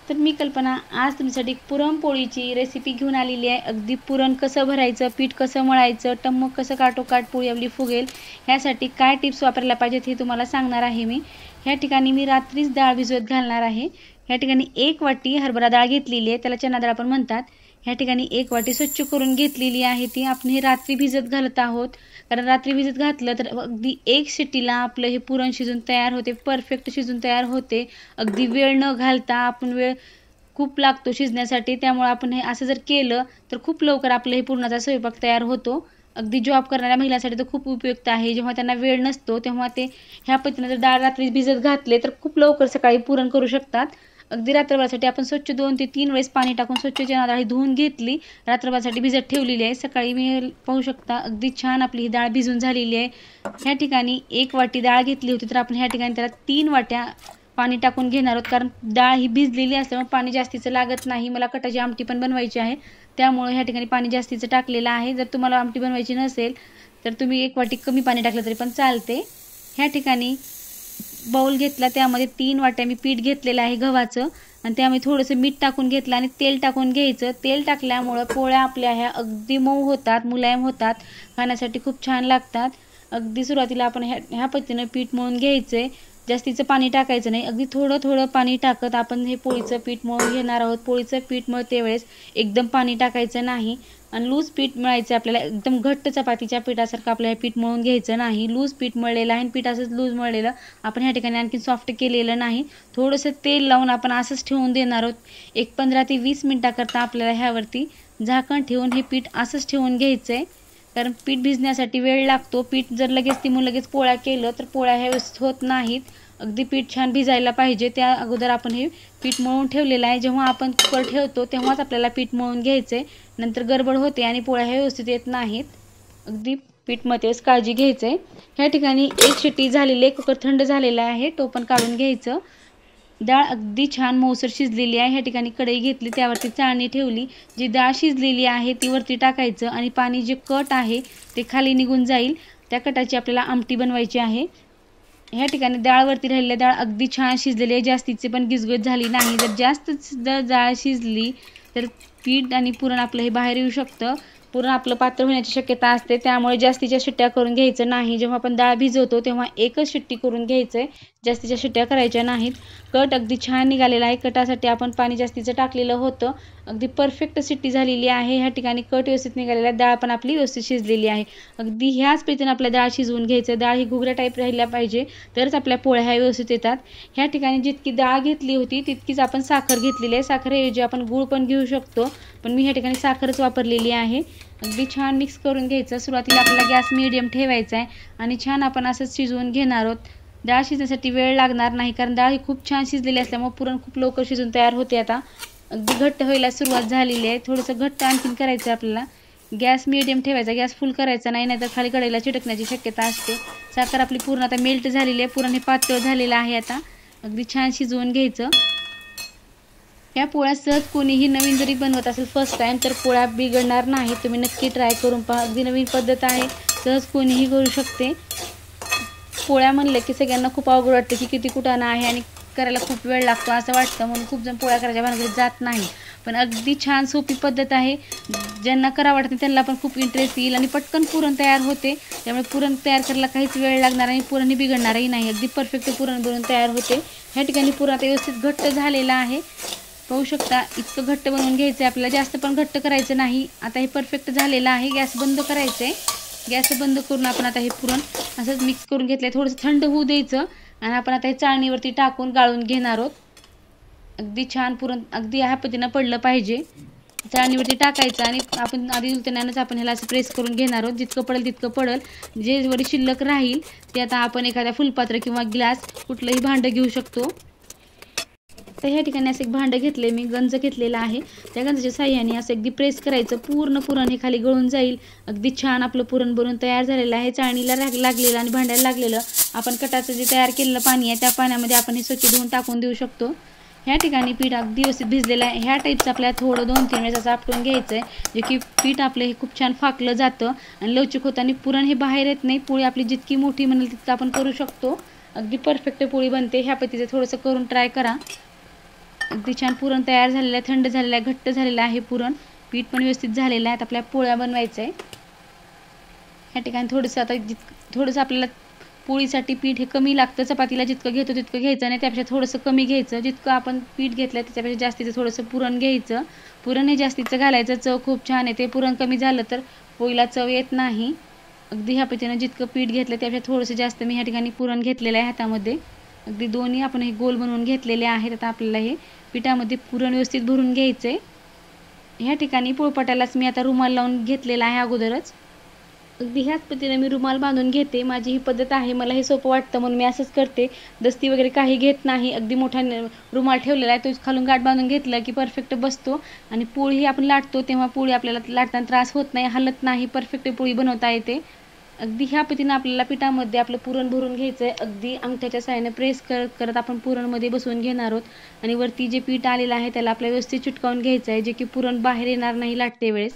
तर मी कल्पना आज तुमच्यासाठी पुरणपोळीची रेसिपी घेऊन आलेली आहे। अगदी पुरण कसं भरायचं, पीठ कसं मळायचं, टम्मक कसं काठोकाठ पोळी आपली फुगेल ह्यासाठी काय टिप्स वापरायला पाहिजेत हे तुम्हाला सांगणार आहे मी। ह्या ठिकाणी मी रात्रीच डाळ भिजवत घालणार आहे। ह्या ठिकाणी 1 वाटी हरभरा डाळ घेतलेली आहे, त्याला चना डाळ पण म्हणतात। ह्या ठिकाणी 1 वाटी स्वच्छ करून घेतलेली आहे, ती आपण हे रात्री भिजत घालत आहोत। कारण रात्री भिजत घातलं तर अगदी 1 शिट्टीला आपलं हे पुरण शिजून तयार होते, परफेक्ट शिजून तयार होते। अगदी वेळ न घालता, आपण वेळ खूप लागतो शिजण्यासाठी, त्यामुळे आपण हे असं जर केलं तर खूप लवकर आपलं हे पुरणाचा स्वयंपाक तयार होतो। अगदी जॉब करणाऱ्या महिलांसाठी तर खूप उपयुक्त आहे। जेव्हा त्यांना वेळ नसतो तेव्हा ते ह्या पद्धतीने जर डाळ रात्री भिजत घातले तर खूप लवकर सकाळी पुरण करू शकतात। अगदी रात्रभरासाठी आपण स्वच्छ 2 ते 3 वेळेस पाणी टाकून स्वच्छ चना डाळ धुवून घेतली, रात्रभरासाठी भिजत ठेवलेली आहे। सकाळी मी पाहू शकता अगदी छान आपली ही डाळ भिजून झालेली आहे। ह्या ठिकाणी 1 वाटी डाळ घेतली होती, तर आपण ह्या ठिकाणी त्याला 3 वाट्या पाणी टाकून घेणार आहोत। कारण डाळ ही भिजलेली असल्यामुळे पाणी जास्तीचं लागत नाही। मला कटाची आमटी पण बनवायची आहे, त्यामुळे ह्या ठिकाणी पाणी जास्तीचं टाकलेलं आहे। जर तुम्हाला आमटी बनवायची नसेल तर तुम्ही 1 वाटी कमी पाणी टाकलं तरी पण चालते। ह्या ठिकाणी बाउल घेतला, त्यामध्ये 3 वाट्या मी पीठ घेतलेलं आहे गव्हाचं, आणि त्यामध्ये थोडंसं मीठ टाकून घेतलं आणि तेल टाकून घ्यायचं। तेल टाकल्यामुळं पोळ्या आपल्या ह्या अगदी मऊ होतात, मुलायम होतात, खाण्यासाठी खूप छान लागतात। अगदी सुरुवातीला आपण ह्या पद्धतीनं पीठ मळून घ्यायचं। जास्तीचं पाणी टाकायचं नाही, अगदी थोडं थोडं पाणी टाकत आपण हे पोळीचं पीठ मळून घेणार आहोत। पोळीचं पीठ मळते वेळेस एकदम पाणी टाकायचं नाही, आणि लूज पीठ मळायचं आपल्याला। एकदम घट्ट चपातीच्या पिठासारखं आपल्याला पीठ मळून घ्यायचं नाही। लूज पीठ मळलेलं आहे, पीठ असंच लूज मळलेलं आपण ह्या ठिकाणी आणखी सॉफ्ट केलेलं नाही। थोडंसं तेल लावून आपण असंच ठेवून देणार आहोत। एक 15 ते 20 मिनिटाकरता आपल्याला ह्यावरती झाकण ठेवून हे पीठ असंच ठेवून घ्यायचं आहे, कारण पीठ भिजण्यासाठी वेळ लागतो। पीठ जर लगेच लगेच पोळ्या केलं तर पोळ्या ह्या व्यवस्थित होत नाहीत। अगदी पीठ छान भिजायला पाहिजे, त्या अगोदर आपण हे पीठ मळून ठेवलेलं आहे। जेव्हा आपण कुकर ठेवतो तेव्हाच आपल्याला पीठ मळून घ्यायचं आहे, नंतर गडबड होते आणि पोळ्या ह्या व्यवस्थित येत नाहीत। अगदी पीठ मळतेच काळजी घ्यायचं आहे। ह्या ठिकाणी 1 शिट्टी झालेली आहे, कुकर थंड झालेला आहे, टोपण काढून घ्यायचं। डाळ अगदी छान मऊसर शिजलेली आहे। ह्या ठिकाणी कढई घेतली, त्यावरती चाळणी ठेवली, जी डाळ शिजलेली आहे ती वरती टाकायचं, आणि पाणी जे कट आहे ते खाली निघून जाईल। त्या कटाची आपल्याला आमटी बनवायची आहे। ह्या ठिकाणी डाळवरती राहिलेली डाळ अगदी छान शिजलेली आहे, जास्तीची पण गिजगीज झाली नाही। जर जास्त डाळ शिजली तर पीठ आणि पुरण आपलं हे बाहेर येऊ शकतं, पुरण आपलं पातळ होण्याची शक्यता असते। त्यामुळे जास्तीच्या शिट्ट्या करून घ्यायचं नाही। जेव्हा आपण डाळ भिजवतो तेव्हा 1च शिट्टी करून घ्यायचं आहे, जास्तीच्या शिट्ट्या करायच्या नाहीत। कट अगदी छान निघालेला आहे, कटासाठी आपण पाणी जास्तीचं टाकलेलं होतं। अगदी परफेक्ट शिट्टी झालेली आहे। ह्या ठिकाणी कट व्यवस्थित निघालेला आहे, डाळ पण आपली व्यवस्थित शिजलेली आहे। अगदी ह्याच पद्धतीने आपल्या डाळ शिजवून घ्यायचं। डाळ ही घुगऱ्या टाईप राहिल्या पाहिजे, तरच आपल्या पोळ्या ह्या व्यवस्थित येतात। ह्या ठिकाणी जितकी डाळ घेतली होती तितकीच आपण साखर घेतलेली आहे। साखरेऐवजी आपण गूळ पण घेऊ शकतो, पण मी ह्या ठिकाणी साखरच वापरलेली आहे। अगदी छान मिक्स करून घ्यायचं। सुरुवातीला आपला गॅस मीडियम ठेवायचा आहे, आणि छान आपण असंच शिजवून घेणार आहोत। डाळ शिजण्यासाठी वेळ लागणार नाही, कारण डाळ ही खूप छान शिजलेली असल्यामुळे पुरण खूप लवकर शिजून तयार होते। आता अगदी घट्ट व्हायला सुरुवात झालेली आहे, थोडंसं घट्ट आणखीन करायचं आपल्याला। गॅस मीडियम ठेवायचा, गॅस फुल करायचा नाही, नाहीतर खाली कढईला चिटकण्याची शक्यता असते। साखर आपली पूर्ण आता मेल्ट झालेली आहे, पुरण हे पातळ झालेलं आहे। आता अगदी छान शिजवून घ्यायचं। या पोळ्या सहज कोणीही नवीन जरी बनवत असेल फर्स्ट टाइम तर पोळ्या बिघडणार नाही। तुम्ही नक्की ट्राय करून पहा, अगदी नवीन पद्धत आहे, सहज कोणीही करू शकते। पोळ्या म्हणलं की सगळ्यांना खूप अवघड वाटतं की किती कुटाणा आहे आणि करायला खूप वेळ लागतो असं वाटतं, म्हणून खूप जण पोळ्या करायच्या भानगडीत जात नाही। पण अगदी छान सोपी पद्धत आहे, ज्यांना करा वाटत नाही त्यांना पण खूप इंटरेस्ट येईल, आणि पटकन पुरण तयार होते। त्यामुळे पुरण तयार करायला काहीच वेळ लागणार नाही, पुरणही बिघडणारही नाही। अगदी परफेक्ट पुरण बनवून तयार होते। ह्या ठिकाणी पुरण आता व्यवस्थित घट्ट झालेलं आहे, पाहू शकता। इतकं घट्ट बनवून घ्यायचं आहे आपल्याला, जास्त पण घट्ट करायचं नाही। आता हे परफेक्ट झालेलं आहे, गॅस बंद करायचं आहे। गॅस बंद करून आपण आता हे पुरण असंच मिक्स करून घेतलं आहे, थोडंसं थंड होऊ द्यायचं, आणि आपण आता हे चाळणीवरती टाकून गाळून घेणार आहोत। अगदी छान पुरण अगदी ह्या पद्धतीनं पडलं पाहिजे। चाळणीवरती टाकायचं, आणि आपण आधी उलटण्यानंच आपण ह्याला असं प्रेस करून घेणार आहोत। जितकं पडेल तितकं पडेल, जे वरी शिल्लक राहील ते आता आपण एखाद्या फुलपात्र किंवा ग्लास कुठलंही भांडं घेऊ शकतो। तर ह्या ठिकाणी असं एक भांडं घेतले मी, गंज घेतलेला आहे, त्या गंजाच्या साह्याने असं अगदी प्रेस करायचं, पूर्ण पुरण हे खाली गळून जाईल। अगदी छान आपलं पुरण बनवून तयार झालेलं आहे। चाळणीला लागलेलं आणि भांड्याला लागलेलं आपण कटाचं जे तयार केलेलं पाणी आहे त्या पाण्यामध्ये आपण हे स्वच्छ धुवून टाकून देऊ शकतो। ह्या ठिकाणी पीठ अगदी व्यवस्थित भिजलेलं आहे। ह्या टाईपचं आपल्याला थोडं 2-3 वेळेस असं आपटून घ्यायचं आहे, जे की पीठ आपलं हे खूप छान फाकलं जातं आणि लवचिक होतं, आणि पुरण हे बाहेर येत नाही। पोळी आपली जितकी मोठी म्हणेल तितकं आपण करू शकतो, अगदी परफेक्ट पोळी बनते। ह्या पद्धतीचं थोडंसं करून ट्राय करा। अगदी छान पुरण तयार झालेलं आहे, थंड झालेलं आहे, घट्ट झालेलं आहे पुरण. पीठ पण व्यवस्थित झालेलं आहे. आता आपल्या पोळ्या बनवायचं आहे. ह्या ठिकाणी थोडंसं आता थोडंसं आपल्याला पोळीसाठी पीठ हे कमी लागतं. चपातीला जितकं घेतो तितकं घ्यायचं नाही, त्यापेक्षा थोडंसं कमी घ्यायचं. जितकं आपण पीठ घेतलं त्याच्यापेक्षा जास्तीचं थोडंसं पुरण घ्यायचं. पुरण हे जास्तीचं घालायचं, चव खूप छान येते. पुरण कमी झालं तर पोळीला चव येत नाही. अगदी ह्या पद्धतीनं जितकं पीठ घेतलं त्यापेक्षा थोडंसं जास्त मी ह्या ठिकाणी पुरण घेतलेलं आहे हातामध्ये. अगदी दोन्ही आपण हे गोल बनवून घेतलेले आहेत. आता आपल्याला हे पिठामध्ये पुरण व्यवस्थित भरून घ्यायचं आहे. ह्या ठिकाणी पोळपाटालाच मी आता रुमाल लावून घेतलेला आहे अगोदरच. अगदी ह्याच पद्धतीने मी रुमाल बांधून घेते. माझी ही पद्धत आहे, मला हे सोपं वाटतं म्हणून मी असंच करते. दस्ती वगैरे काही घेत नाही. अगदी मोठा रुमाल ठेवलेला आहे, तो खालून गाठ बांधून घेतलं की परफेक्ट बसतो. आणि पोळी आपण लाटतो तेव्हा पोळी आपल्याला लाटताना त्रास होत नाही, हलत नाही, परफेक्ट पोळी बनवता येते. अगदी ह्या पद्धतीनं आपल्याला पिठामध्ये आपलं पुरण भरून घ्यायचं आहे. अगदी अंगठ्याच्या साहाय्याने प्रेस करत करत आपण पुरणमध्ये बसवून घेणार आहोत. आणि वरती जे पीठ आलेलं आहे त्याला आपल्याला व्यवस्थित चिटकावून घ्यायचं आहे, जे की पुरण बाहेर येणार नाही लाटते वेळेस.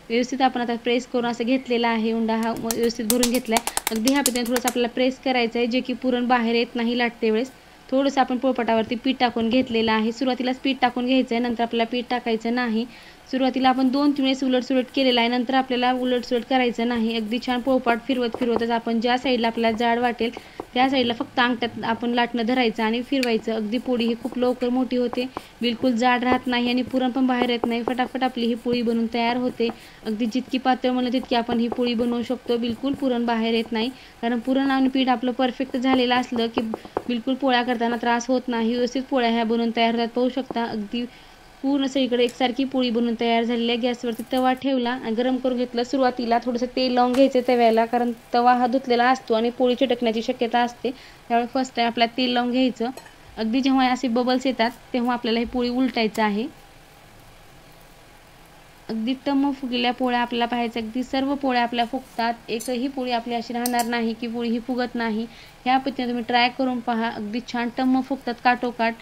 व्यवस्थित आपण आता प्रेस करून असं घेतलेला आहे. उंडा हा व्यवस्थित भरून घेतला आहे. अगदी ह्या पद्धतीने थोडंसं आपल्याला प्रेस करायचं आहे, जे की पुरण बाहेर येत नाही लाटते वेळेस. थोडंसं आपण पोळपाटावरती पीठ टाकून घेतलेलं आहे. सुरुवातीलाच पीठ टाकून घ्यायचं आहे, नंतर आपल्याला पीठ टाकायचं नाही. सुरुवातीला आपण 2-3 वेळेस उलटसुलट केलेलं आहे, नंतर आपल्याला उलटसुलट करायचं नाही. अगदी छान पोळपाट फिरवतच आपण ज्या साईडला आपल्याला जाड वाटेल त्या साईडला फक्त अंगठ्यात आपण लाटणं धरायचं आणि फिरवायचं. अगदी पोळी ही खूप लवकर मोठी होते, बिलकुल जाड राहत नाही आणि पुरण पण बाहेर येत नाही. फटाफट आपली ही पोळी बनवून तयार होते. अगदी जितकी पातळ म्हणलं तितकी आपण ही पोळी बनवू शकतो. बिलकुल पुरण बाहेर येत नाही, कारण पुरण आणि पीठ आपलं परफेक्ट झालेलं असलं की बिलकुल पोळ्या करताना त्रास होत नाही. व्यवस्थित पोळ्या ह्या बनवून तयार होतात. पाहू शकता अगदी पूर्ण सगळीकडे एकसारखी पोळी बनवून तयार झालेली आहे. गॅसवरती तवा ठेवला आणि गरम करून घेतलं. सुरुवातीला थोडंसं तेल लावून घ्यायचं तव्याला, कारण तवा हा धुतलेला असतो आणि पोळी चिटकण्याची शक्यता असते. त्यामुळे फर्स्ट टाइम आपल्याला तेल लावून घ्यायचं. अगदी जेव्हा असे बबल्स येतात तेव्हा आपल्याला ही पोळी उलटायचं आहे. अगदी टम्म फुगलेल्या पोळ्या आपल्याला पाहायचं. अगदी सर्व पोळ्या आपल्या फुगतात. एकही पोळी आपली अशी राहणार नाही की पोळी ही फुगत नाही. ह्या पद्धतीने तुम्ही ट्राय करून पहा. अगदी छान टम्म फुगतात काठोकाठ.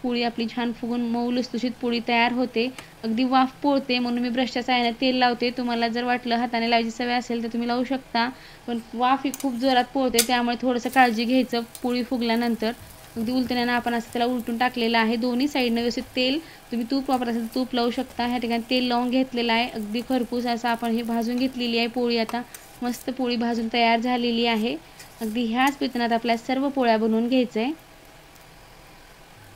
पोळी आपली छान फुगून मऊ लुसलुशीत पोळी तयार होते. अगदी वाफ पोळते म्हणून मी ब्रशच्या साहाय्याने तेल लावते. तुम्हाला जर वाटलं हाताने लावायची सवय असेल तर तुम्ही लावू शकता, पण वाफ ही खूप जोरात पोळते, त्यामुळे थोडंसं काळजी घ्यायचं पोळी फुगल्यानंतर. अगदी उलटण्यानं आपण असं त्याला उलटून टाकलेलं आहे. दोन्ही साईडनं व्यवस्थित तेल, तुम्ही तूप वापरत असेल तर तूप लावू शकता. ह्या ठिकाणी तेल लावून घेतलेलं आहे. अगदी खरपूस असं आपण हे भाजून घेतलेली आहे पोळी. आता मस्त पोळी भाजून तयार झालेली आहे. अगदी ह्याच पद्धतीने आपल्याला सर्व पोळ्या बनवून घ्यायचं आहे.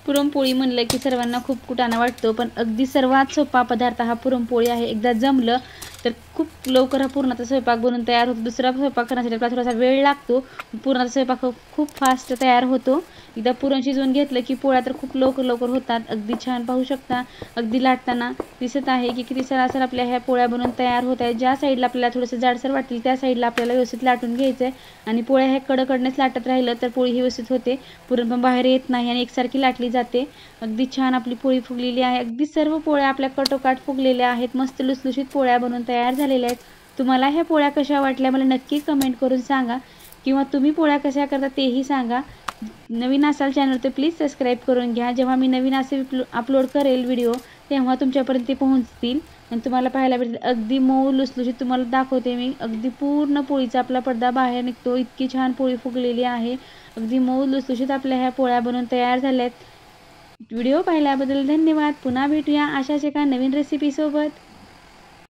पुरणपोळी म्हणलं की सर्वांना खूप कुटाणा वाटतो, पण अगदी सर्वात सोपा पदार्थ हा पुरणपोळी आहे. एकदा जमलं तर खूप लवकर हा पुरणाचा स्वयंपाक बनवून तयार होतो. दुसरा स्वयंपाक करण्यासाठी आपल्याला थोडासा वेळ लागतो, पुरणाचा स्वयंपाक खूप फास्ट तयार होतो. एकदा पुरण शिजवून घेतलं की पोळ्या तर खूप लवकर होतात. अगदी छान पाहू शकता, अगदी लाटताना दिसत आहे की किती सरासर आपल्या ह्या पोळ्या बनवून तयार होत आहेत. ज्या साईडला आपल्याला थोडंसं जाडसर वाटेल त्या साईडला आपल्याला व्यवस्थित लाटून घ्यायचं आहे. आणि पोळ्या ह्या कडकडनेच लाटत राहिलं तर पोळी ही व्यवस्थित होते, पुरण पण बाहेर येत नाही आणि एकसारखी लाटली जाते. अगदी छान आपली पोळी फुगलेली आहे. अगदी सर्व पोळ्या आपल्या कटोकाट फुगलेल्या आहेत. मस्त लुसलुशीत पोळ्या बनवून तयार झालेल्या आहेत. तुम्हाला ह्या पोळ्या कशा वाटल्या मला नक्की कमेंट करून सांगा, किंवा तुम्ही पोळ्या कशा करता तेही सांगा. नवीन असाल चॅनल तर प्लीज सबस्क्राईब करून घ्या. जेव्हा मी नवीन असे अपलोड करेल व्हिडिओ तेव्हा तुमच्यापर्यंत ते पोहोचतील आणि तुम्हाला पाहायला भेटेल. अगदी मऊ लुसलुशीत तुम्हाला दाखवते मी. अगदी पूर्ण पोळीचा आपला पडदा बाहेर निघतो, इतकी छान पोळी फुगलेली आहे. अगदी मऊ लुसलुशीत आपल्या ह्या पोळ्या बनवून तयार झाल्यात. व्हिडिओ पाहिल्याबद्दल धन्यवाद. पुन्हा भेटूया अशाच एका नवीन रेसिपीसोबत.